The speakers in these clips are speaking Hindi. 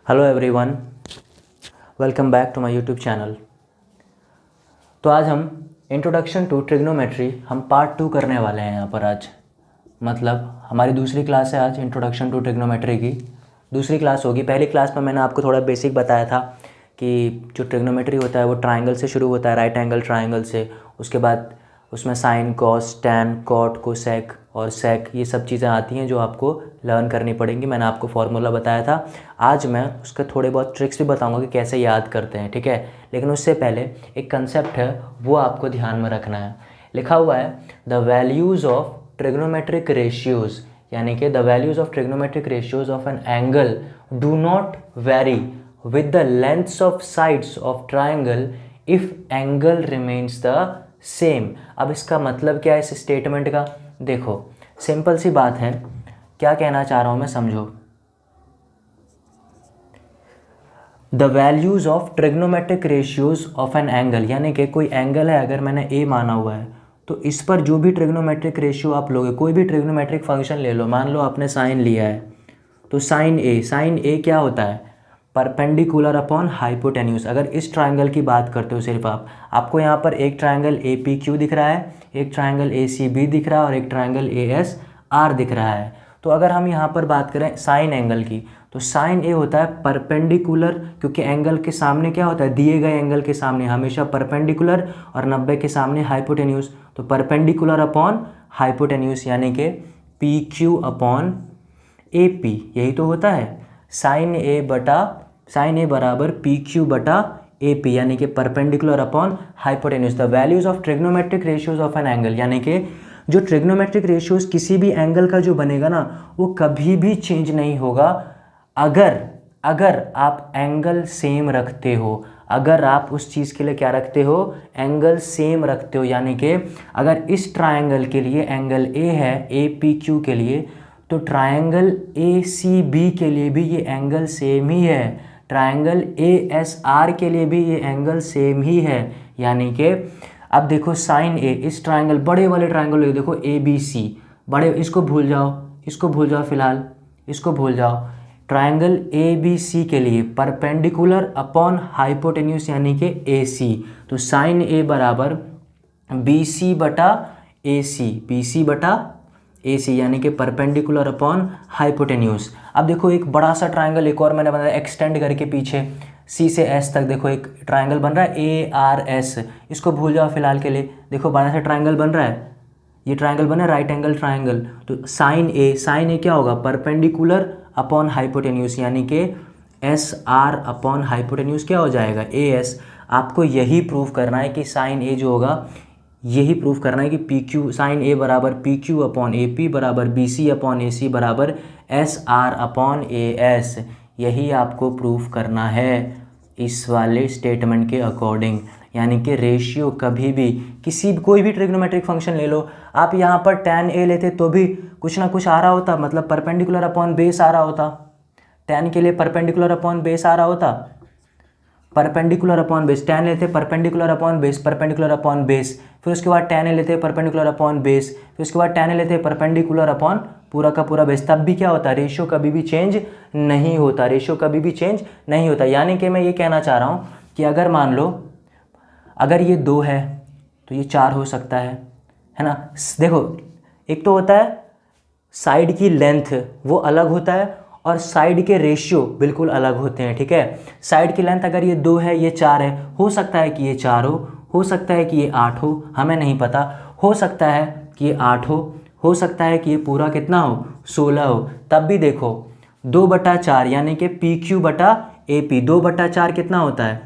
Hello everyone, welcome back to my YouTube channel. तो आज हम इंट्रोडक्शन टू ट्रिग्नोमेट्री हम पार्ट 2 करने वाले हैं यहाँ पर। आज मतलब हमारी दूसरी क्लास है आज इंट्रोडक्शन टू ट्रिग्नोमेट्री की दूसरी क्लास होगी। पहली क्लास में मैंने आपको थोड़ा बेसिक बताया था कि जो ट्रिग्नोमेट्री होता है वो ट्राइंगल से शुरू होता है, राइट एंगल ट्राइंगल से। उसके बाद उसमें sine, cos, tan, cot, cosec और सेक, ये सब चीज़ें आती हैं जो आपको लर्न करनी पड़ेंगी। मैंने आपको फार्मूला बताया था। आज मैं उसके थोड़े बहुत ट्रिक्स भी बताऊंगा कि कैसे याद करते हैं, ठीक है। लेकिन उससे पहले एक कंसेप्ट है वो आपको ध्यान में रखना है। लिखा हुआ है the values of trigonometric ratios, यानी कि the values of trigonometric ratios of an angle do not very with the lengths of sides of triangle if angle remains the same। अब इसका मतलब क्या है इस स्टेटमेंट का? देखो सिंपल सी बात है, क्या कहना चाह रहा हूं मैं, समझो। The values of trigonometric ratios of an angle, यानी कि कोई एंगल है, अगर मैंने ए माना हुआ है तो इस पर जो भी ट्रिग्नोमेट्रिक रेशियो आप लोगे, कोई भी ट्रिग्नोमेट्रिक फंक्शन ले लो, मान लो आपने साइन लिया है तो साइन ए क्या होता है? Perpendicular upon hypotenuse. अगर इस ट्राइंगल की बात करते हो सिर्फ आपको यहाँ पर एक ट्राइंगल ए पी क्यू दिख रहा है, एक ट्राइंगल ए सी बी दिख रहा है और एक ट्राइंगल ए एस आर दिख रहा है। तो अगर हम यहाँ पर बात करें साइन एंगल की, तो साइन ए होता है परपेंडिकुलर, क्योंकि एंगल के सामने क्या होता है, दिए गए एंगल के सामने हमेशा परपेंडिकुलर और 90 के सामने हाइपोटेन्यूज। तो परपेंडिकुलर अपॉन हाइपोटेन्यूज यानी कि P Q upon A P, यही तो होता है। साइन ए बराबर पी क्यू बटा ए पी, यानी कि perpendicular upon hypotenuse. The values of trigonometric ratios of an angle, यानी कि जो ट्रिग्नोमेट्रिक रेशियोज किसी भी एंगल का जो बनेगा ना, वो कभी भी चेंज नहीं होगा अगर आप एंगल सेम रखते हो। अगर आप उस चीज़ के लिए क्या रखते हो? एंगल सेम रखते हो। यानी कि अगर इस ट्राइंगल के लिए एंगल ए है, ए पी क्यू के लिए, तो ट्रायंगल ए सी बी के लिए भी ये एंगल सेम ही है। ट्रायंगल ए एस आर के लिए भी ये एंगल सेम ही है। यानी कि अब देखो साइन ए, इस ट्रायंगल, बड़े वाले ट्रायंगल देखो ए बी सी, बड़े, इसको भूल जाओ फिलहाल, इसको भूल जाओ। ट्रायंगल ए बी सी के लिए परपेंडिकुलर अपॉन हाइपोटेन्यूज यानी कि ए सी, तो साइन ए बराबर बी सी बटा ए सी, बी सी बटा ए सी, यानी कि परपेंडिकुलर अपॉन हाइपोटेन्यूज। अब देखो एक बड़ा सा ट्राइंगल एक और मैंने बनाया एक्सटेंड करके पीछे सी से एस तक, देखो एक ट्राइंगल बन रहा है ए आर एस, इसको भूल जाओ फिलहाल के लिए। देखो बड़ा सा ट्राइंगल बन रहा है, ये ट्राइंगल बना है राइट एंगल ट्राइंगल। तो साइन ए क्या होगा? परपेंडिकुलर अपॉन हाइपोटेन्यूज, यानी कि एस आर अपॉन हाइपोटेन्यूज क्या हो जाएगा? A S. आपको यही प्रूव करना है कि साइन ए जो होगा, यही प्रूफ करना है कि पी क्यू, साइन ए बराबर P Q upon A P बराबर B C upon A C बराबर S R upon A S. यही आपको प्रूफ करना है इस वाले स्टेटमेंट के अकॉर्डिंग। यानी कि रेशियो कभी भी कोई भी ट्रिग्नोमेट्रिक फंक्शन ले लो, आप यहाँ पर टैन ए लेते तो भी कुछ ना कुछ आ रहा होता, मतलब परपेंडिकुलर अपॉन बेस आ रहा होता। टैन के लिए परपेंडिकुलर अपॉन बेस आ रहा होता, परपेंडिकुलर अपॉन बेस। टैन लेते perpendicular upon base, perpendicular upon base, फिर उसके बाद टैन ए लेते परपेंडिकुलर अपॉन बेस, फिर उसके बाद टैन ए लेते परपेंडिकुलर अपॉन पूरा का पूरा बेस। तब भी क्या होता है? रेशियो कभी भी चेंज नहीं होता, रेशियो कभी भी चेंज नहीं होता। यानी कि मैं ये कहना चाह रहा हूँ कि अगर मान लो अगर ये 2 है तो ये 4 हो सकता है ना। देखो एक तो होता है साइड की लेंथ, वो अलग होता है, और साइड के रेशियो बिल्कुल अलग होते हैं, ठीक है। साइड की लेंथ अगर ये 2 है, ये 4 है, हो सकता है कि ये 4 हो सकता है कि ये 8 हो, हमें नहीं पता। हो सकता है कि ये 8 हो सकता है कि ये पूरा कितना हो? 16 हो। तब भी देखो 2/4 यानी कि पी क्यू बटा ए पी, 2/4 कितना होता है?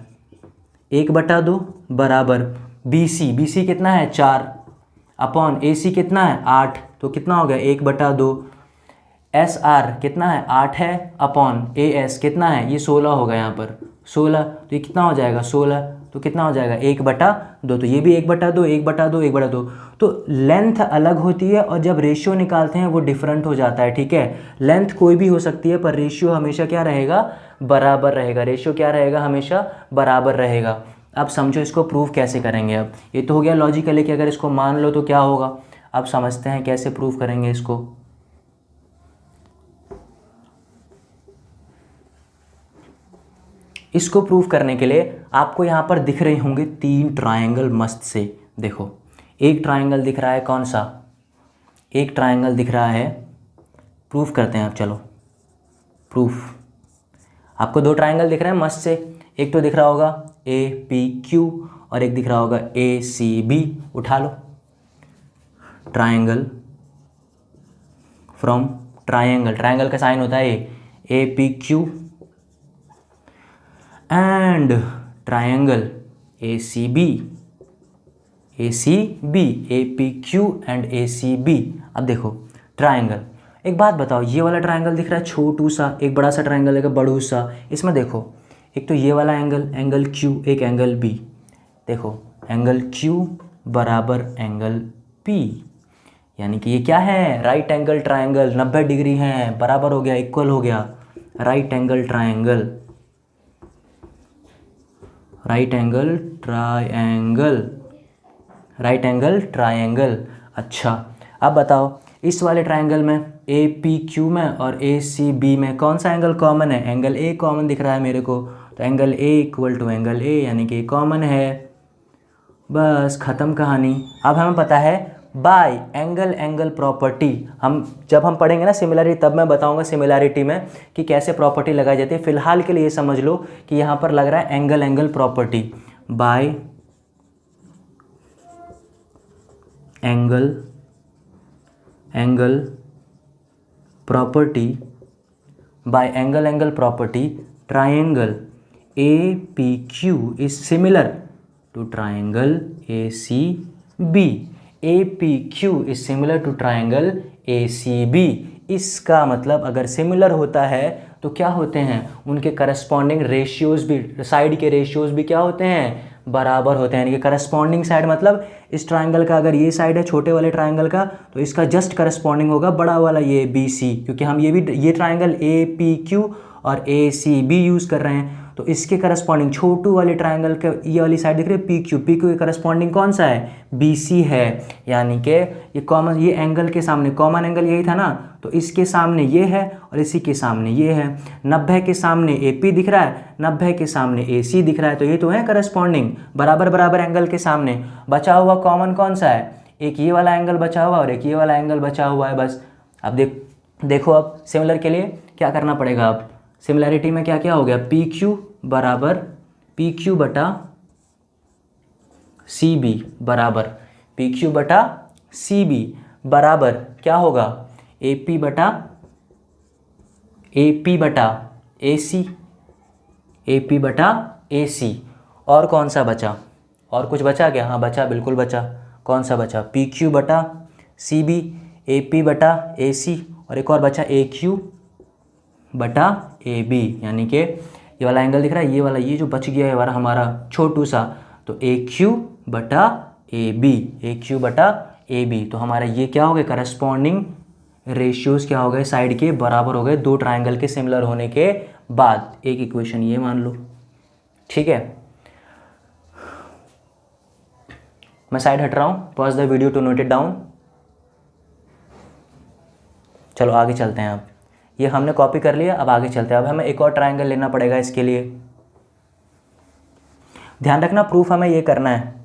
1/2 बराबर बी सी कितना है? 4 अपॉन ए सी कितना है? 8, तो कितना हो गया? 1/2। एस आर कितना है? 8 है, अपॉन ए एस कितना है? ये 16 होगा यहाँ पर 16, तो ये कितना हो जाएगा? 16, तो कितना हो जाएगा? 1/2। तो ये भी 1/2, 1/2, 1/2। तो लेंथ अलग होती है और जब रेशियो निकालते हैं वो डिफरेंट हो जाता है, ठीक है। लेंथ कोई भी हो सकती है पर रेशियो हमेशा क्या रहेगा? बराबर रहेगा। रेशियो क्या रहेगा? हमेशा बराबर रहेगा। अब समझो इसको प्रूव कैसे करेंगे। अब ये तो हो गया लॉजिकली कि अगर इसको मान लो तो क्या होगा। अब समझते हैं कैसे प्रूव करेंगे इसको। इसको प्रूव करने के लिए आपको यहाँ पर दिख रहे होंगे 3 ट्रायंगल मस्त से। देखो एक ट्रायंगल दिख रहा है, कौन सा, एक ट्रायंगल दिख रहा है, प्रूफ करते हैं आप, चलो प्रूफ। आपको 2 ट्रायंगल दिख रहे हैं मस्त से, एक तो दिख रहा होगा APQ और एक दिख रहा होगा ACB। उठा लो ट्रायंगल फ्रॉम ट्रायंगल, ट्रायंगल का साइन होता है APQ and triangle ACB, APQ and ACB। अब देखो ट्रायंगल, एक बात बताओ, ये वाला ट्रायंगल दिख रहा है छोटू सा, एक बड़ा सा ट्रायंगल है बड़ू सा। इसमें देखो एक तो ये वाला एंगल Q, एक एंगल B। देखो एंगल Q बराबर एंगल P, यानी कि ये क्या है, राइट एंगल ट्रायंगल, 90 डिग्री है, बराबर हो गया, इक्वल हो गया, right angle triangle, right angle triangle, right angle triangle. अच्छा अब बताओ इस वाले ट्रायंगल में APQ में और ACB में कौन सा एंगल कॉमन है, एंगल A कॉमन दिख रहा है मेरे को, तो angle A equal to angle A, यानी कि कॉमन है, बस ख़त्म कहानी। अब हमें पता है बाय एंगल प्रॉपर्टी, जब हम पढ़ेंगे ना सिमिलरिटी, तब मैं बताऊंगा सिमिलरिटी में कि कैसे प्रॉपर्टी लगाई जाती है। फिलहाल के लिए समझ लो कि यहाँ पर लग रहा है angle property, by angle property, by angle property triangle APQ is similar to triangle ACB, APQ is similar to triangle ACB। इसका मतलब अगर सिमिलर होता है तो क्या होते हैं, उनके करस्पॉन्डिंग रेशियोज भी, साइड के रेशियोज भी क्या होते हैं, बराबर होते हैं। यानी कि करस्पॉन्डिंग साइड मतलब इस ट्रायंगल का अगर ये साइड है छोटे वाले ट्रायंगल का, तो इसका जस्ट करस्पॉन्डिंग होगा बड़ा वाला ये BC, क्योंकि हम ये ट्रायंगल APQ और ACB यूज़ कर रहे हैं, तो इसके करस्पॉन्डिंग छोटू वाले ट्रायंगल के ये वाली साइड दिख रही है PQ, PQ के करस्पॉन्डिंग कौन सा है, BC है। यानी कि ये कॉमन, ये एंगल के सामने कॉमन एंगल यही था ना, तो इसके सामने ये है और इसी के सामने ये है। 90 के सामने AP दिख रहा है, 90 के सामने AC दिख रहा है, तो ये तो है करस्पॉन्डिंग, बराबर एंगल के सामने। बचा हुआ कॉमन कौन सा है, एक ये वाला एंगल बचा हुआ और एक ये वाला एंगल बचा हुआ है, बस। अब देखो अब सिमिलर के लिए क्या करना पड़ेगा, अब सिमिलरिटी में क्या क्या हो गया, PQ बराबर PQ बटा CB बराबर PQ बटा CB बराबर क्या होगा, AP बटा AC, AP बटा AC। और कौन सा बचा, और कुछ बचा क्या, हाँ बचा, बिल्कुल बचा। कौन सा बचा, PQ बटा CB, AP बटा AC, और एक और बचा AQ बटा AB। यानी कि ये वाला एंगल दिख रहा है, ये वाला, ये जो बच गया है हमारा छोटू सा, तो AQ बटा AB, AQ बटा AB। तो हमारा ये क्या हो गया, करस्पॉन्डिंग रेशियोज क्या हो गए, साइड के बराबर हो गए, 2 ट्रायंगल के सिमिलर होने के बाद। एक इक्वेशन ये मान लो, ठीक है। मैं साइड हट रहा हूँ, pause the video to note it down. चलो आगे चलते हैं। अब ये हमने कॉपी कर लिया, अब आगे चलते हैं। अब हमें एक और ट्रायंगल लेना पड़ेगा इसके लिए। ध्यान रखना प्रूफ हमें ये करना है।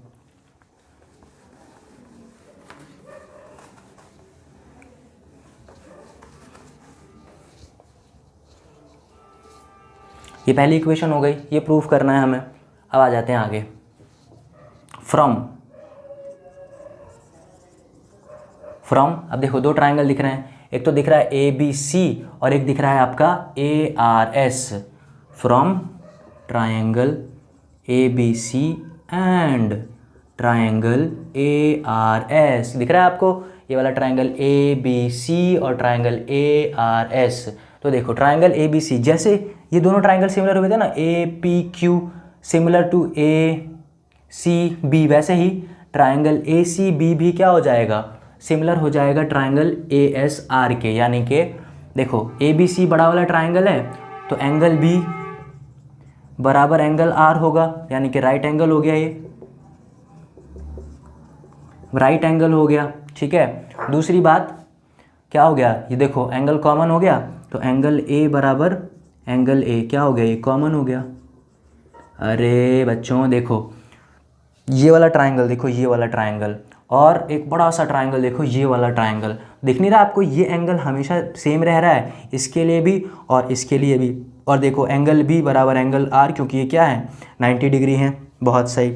ये पहली इक्वेशन हो गई, ये प्रूफ करना है हमें। अब आ जाते हैं आगे। फ्रॉम अब देखो 2 ट्रायंगल दिख रहे हैं, एक तो दिख रहा है ABC और एक दिख रहा है आपका ARS। From triangle ABC and triangle ARS दिख रहा है आपको, ये वाला ट्रायंगल ABC और ट्रायंगल ARS। तो देखो ट्रायंगल ABC, जैसे ये दोनों ट्रायंगल सिमिलर हुए थे ना, APQ सिमिलर टू ACB, वैसे ही ट्रायंगल ACB भी क्या हो जाएगा, सिमिलर हो जाएगा ट्रायंगल ASR के। यानी कि देखो ABC बड़ा वाला ट्रायंगल है, तो एंगल B बराबर एंगल R होगा, यानी कि राइट एंगल हो गया, ये राइट एंगल हो गया, ठीक है। दूसरी बात क्या हो गया, ये देखो एंगल कॉमन हो गया, तो एंगल A बराबर एंगल A क्या हो गया, ये कॉमन हो गया, अरे बच्चों देखो, ये वाला ट्रायंगल देखो, ये वाला ट्रायंगल, और एक बड़ा सा ट्रायंगल देखो, ये वाला ट्रायंगल। दिख नहीं रहा आपको? ये एंगल हमेशा सेम रह रहा है, इसके लिए भी और इसके लिए भी। और देखो एंगल बी बराबर एंगल आर, क्योंकि ये क्या है 90 डिग्री है। बहुत सही।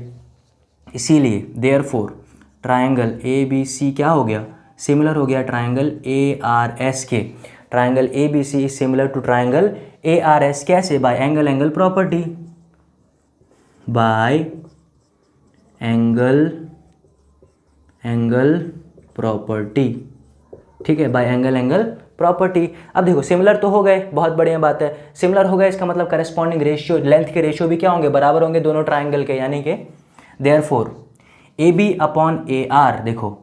इसीलिए therefore triangle A B C क्या हो गया, सिमिलर हो गया ट्रायंगल ए आर एस के। Triangle A B C is similar to triangle A R S. कैसे? By angle angle property, by angle property. ठीक है, बाय एंगल एंगल प्रॉपर्टी। अब देखो सिमिलर तो हो गए, बहुत बढ़िया बात है। सिमिलर हो गए इसका मतलब करस्पॉन्डिंग रेशियो, लेंथ के रेशियो भी क्या होंगे, बराबर होंगे दोनों ट्रायंगल के। यानी कि therefore A B upon A R, देखो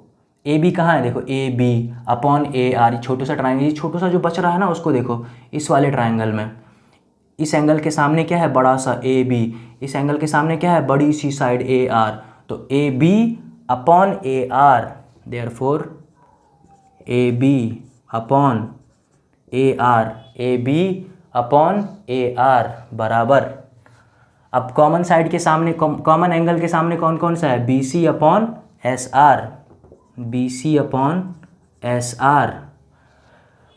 ए बी कहाँ है, देखो A B upon A R, छोटा सा ट्रायंगल, ये छोटा सा जो बच रहा है ना उसको देखो, इस वाले ट्रायंगल में इस एंगल के सामने क्या है, बड़ा सा ए बी, इस एंगल के सामने क्या है, बड़ी सी साइड ए आर। तो A B upon A R, therefore A B upon A R, A B upon A R बराबर, अब कॉमन साइड के सामने, कॉमन एंगल के सामने कौन कौन सा है, B C upon S R, B C upon S R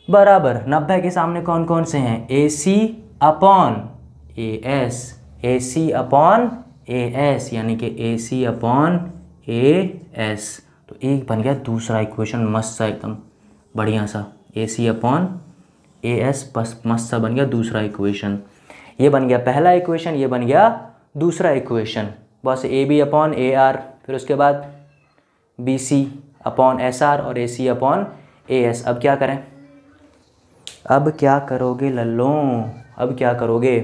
बराबर 90 के सामने कौन कौन से हैं, A C upon A S, A C upon A S, यानी कि ए सी अपॉन ए एस। तो एक बन गया दूसरा इक्वेशन मस्त सा एकदम बढ़िया सा, ए सी अपॉन ए एस, बस मस्त सा बन गया दूसरा इक्वेशन। ये बन गया पहला इक्वेशन, ये बन गया दूसरा इक्वेशन। बस A B upon A R, फिर उसके बाद B C upon S R और A C upon A S. अब क्या करें, अब क्या करोगे लल्लों, अब क्या करोगे,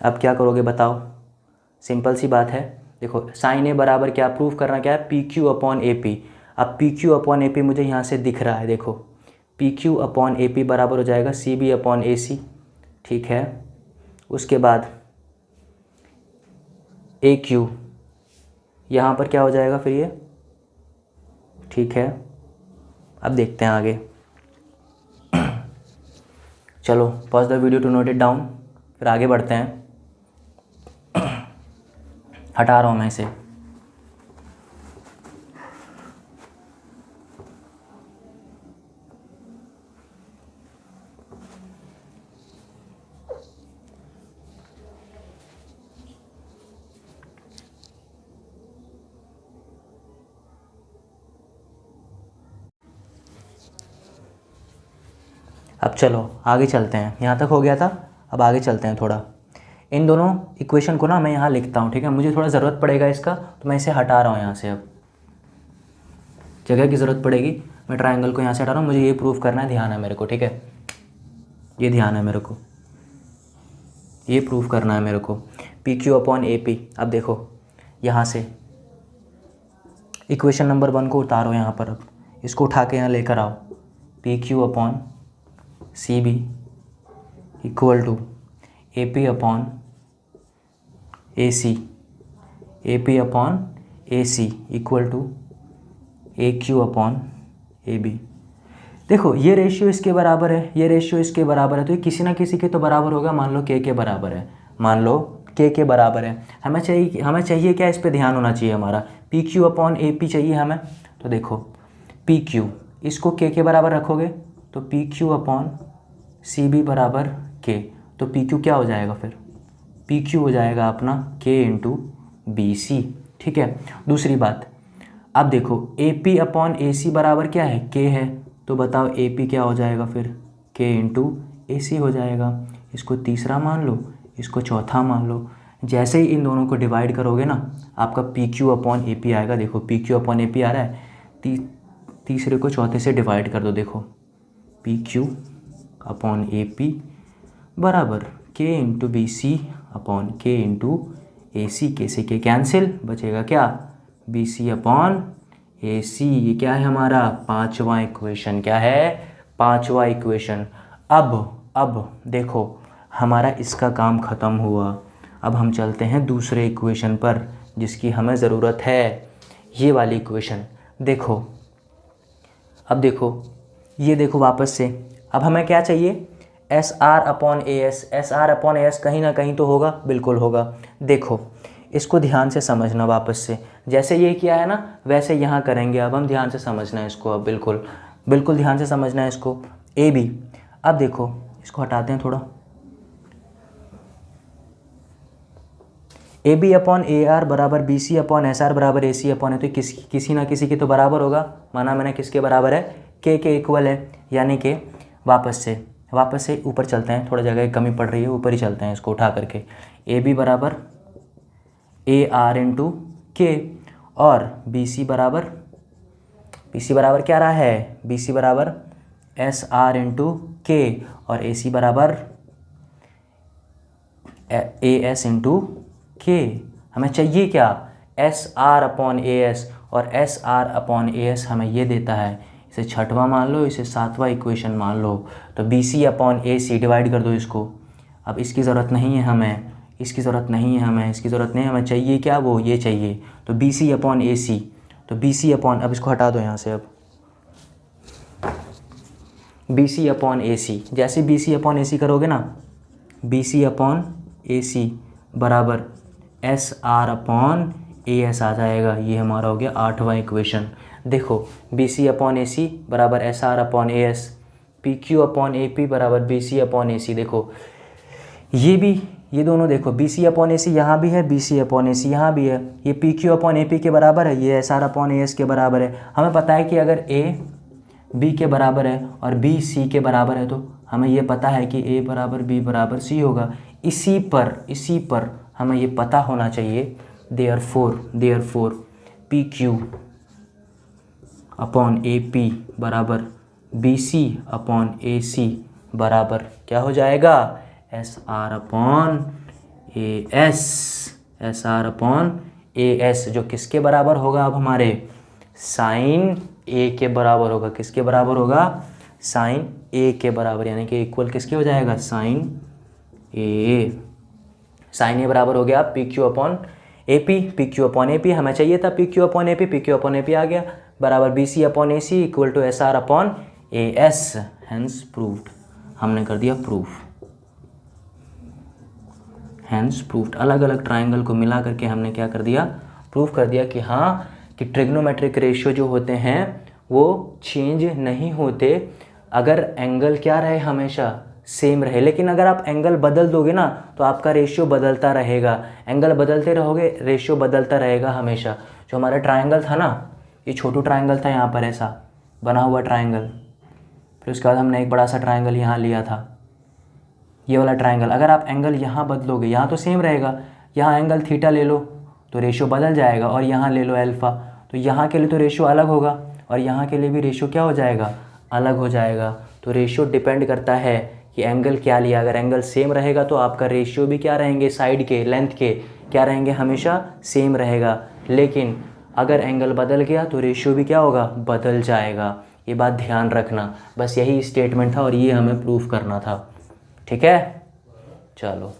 अब क्या करोगे बताओ? सिंपल सी बात है, देखो साइन ए बराबर क्या प्रूफ करना, क्या है, P Q upon A P. अब P Q upon A P मुझे यहाँ से दिख रहा है, देखो P Q upon A P बराबर हो जाएगा सी बी अपॉन ए सी। ठीक है, उसके बाद ए क्यू यहाँ पर क्या हो जाएगा फिर ये। ठीक है, अब देखते हैं आगे। चलो pause the video to note it down, फिर आगे बढ़ते हैं। हटा रहा हूँ मैं इसे। अब चलो आगे चलते हैं, यहाँ तक हो गया था, अब आगे चलते हैं थोड़ा। इन दोनों इक्वेशन को ना मैं यहाँ लिखता हूँ, ठीक है, मुझे थोड़ा ज़रूरत पड़ेगा इसका, तो मैं इसे हटा रहा हूँ यहाँ से। अब जगह की ज़रूरत पड़ेगी, मैं ट्रायंगल को यहाँ से हटा रहा हूँ, मुझे ये प्रूफ करना है, ध्यान है मेरे को, ठीक है, ये ध्यान है मेरे को, ये प्रूफ करना है मेरे को, P Q upon A P. अब देखो यहाँ से इक्वेशन नंबर 1 को उतारो यहाँ पर, अब इसको उठा के यहाँ लेकर आओ, P Q upon C B equal to A P upon A C, A P upon A C equal to A Q upon A B. देखो ये रेशियो इसके बराबर है, ये रेशियो इसके बराबर है, तो ये किसी ना किसी के तो बराबर होगा। मान लो के बराबर है, मान लो के बराबर है। हमें चाहिए क्या, इस पे ध्यान होना चाहिए हमारा, P Q upon A P चाहिए हमें। तो देखो पी क्यू, इसको के बराबर रखोगे तो P Q upon C B बराबर के, तो पी क्यू क्या हो जाएगा फिर, पी क्यू हो जाएगा अपना के इंटू बी सी। ठीक है, दूसरी बात, अब देखो ए पी अपॉन ए सी बराबर क्या है, के है, तो बताओ ए पी क्या हो जाएगा फिर, के इंटू ए सी हो जाएगा। इसको तीसरा मान लो, इसको चौथा मान लो। जैसे ही इन दोनों को डिवाइड करोगे ना, आपका P Q upon A P आएगा। देखो P Q upon A P आ रहा है, तीसरे को चौथे से डिवाइड कर दो, देखो P Q upon A P बराबर के इंटू बी सी अपॉन के इंटू ए सी, के से के कैंसिल, बचेगा क्या, बी सी अपॉन ए सी। ये क्या है हमारा पांचवा इक्वेशन, क्या है पांचवा इक्वेशन। अब देखो हमारा इसका काम ख़त्म हुआ, अब हम चलते हैं दूसरे इक्वेशन पर जिसकी हमें ज़रूरत है, ये वाली इक्वेशन। देखो अब देखो ये देखो वापस से, अब हमें क्या चाहिए, S R upon A S कहीं ना कहीं तो होगा, बिल्कुल होगा। देखो इसको ध्यान से समझना वापस से, जैसे ये किया है ना वैसे यहाँ करेंगे। अब हम ध्यान से समझना है इसको, अब बिल्कुल बिल्कुल ध्यान से समझना है इसको। ए बी, अब देखो इसको हटाते हैं थोड़ा। A B upon A R बराबर B C upon S R बराबर ए सी अपॉन ए, तो किसी ना किसी के तो बराबर होगा। माना मैंने किसके बराबर है, के इक्वल है, यानी कि वापस से ऊपर चलते हैं, थोड़ा जगह की कमी पड़ रही है, ऊपर ही चलते हैं इसको उठा करके। ए बी बराबर ए आर इंटू के, और बी सी बराबर क्या रहा है, बी सी बराबर एस आर इंटू के, और ए सी बराबर ए एस इंटू के। हमें चाहिए क्या, S R upon A S, और S R upon A S हमें ये देता है, इसे छठवां मान लो, इसे सातवां इक्वेशन मान लो। तो B C upon A C divide कर दो इसको। अब इसकी ज़रूरत नहीं है हमें, इसकी ज़रूरत नहीं है हमें चाहिए क्या, वो ये चाहिए। तो बी सी अपॉन ए सी, तो बी सी अपॉन, अब इसको हटा दो यहाँ से, अब बी सी अपॉन ए सी, जैसे बी सी अपॉन ए सी करोगे ना, B C upon A C बराबर S R upon A S आ जाएगा। ये हमारा हो गया आठवां इक्वेशन। देखो B C upon A C बराबर S R upon A S, P Q upon A P बराबर बी सी अपॉन ए सी। देखो ये दोनों देखो, बी सी अपॉन ए सी यहाँ भी है, बी सी अपॉन ए सी यहाँ भी है, ये P Q upon A P के बराबर है, ये S R upon A S के बराबर है। हमें पता है कि अगर ए बी के बराबर है और बी सी के बराबर है, तो हमें ये पता है कि ए बराबर बी बराबर सी होगा। इसी पर हमें ये पता होना चाहिए, therefore P Q upon A P बराबर B C upon A C बराबर क्या हो जाएगा, S R upon A S, जो किसके बराबर होगा, अब हमारे साइन ए के बराबर होगा। किसके बराबर होगा, साइन ए के बराबर, यानी कि इक्वल किसके हो जाएगा, साइन ए बराबर हो गया P Q upon A P, हमें चाहिए था P Q upon A P आ गया, बराबर B C upon A C equal to S R upon A S. Hence proved, हमने कर दिया प्रूफ। हैंस प्रूव्ड, अलग अलग ट्राइंगल को मिला करके हमने क्या कर दिया, प्रूफ कर दिया कि हाँ, कि ट्रिग्नोमेट्रिक रेशियो जो होते हैं वो चेंज नहीं होते अगर एंगल क्या रहे, हमेशा सेम रहे। लेकिन अगर आप एंगल बदल दोगे ना तो आपका रेशियो बदलता रहेगा, एंगल बदलते रहोगे रेशियो बदलता रहेगा हमेशा। जो हमारा ट्राइंगल था ना, ये छोटू ट्राइंगल था, यहाँ पर ऐसा बना हुआ ट्राइंगल, फिर उसके बाद हमने एक बड़ा सा ट्राइंगल यहाँ लिया था, ये वाला ट्राइंगल। अगर आप एंगल यहाँ बदलोगे, यहाँ तो सेम रहेगा, यहाँ एंगल थीटा ले लो तो रेशियो बदल जाएगा, और यहाँ ले लो अल्फ़ा, तो यहाँ के लिए तो रेशियो अलग होगा, और यहाँ के लिए भी रेशियो क्या हो जाएगा, अलग हो जाएगा। तो रेशियो डिपेंड करता है कि एंगल क्या लिया। अगर एंगल सेम रहेगा तो आपका रेशियो भी क्या रहेंगे, साइड के लेंथ के क्या रहेंगे, हमेशा सेम रहेगा। लेकिन अगर एंगल बदल गया तो रेशियो भी क्या होगा, बदल जाएगा। ये बात ध्यान रखना, बस यही स्टेटमेंट था और ये हमें प्रूफ करना था। ठीक है, चलो।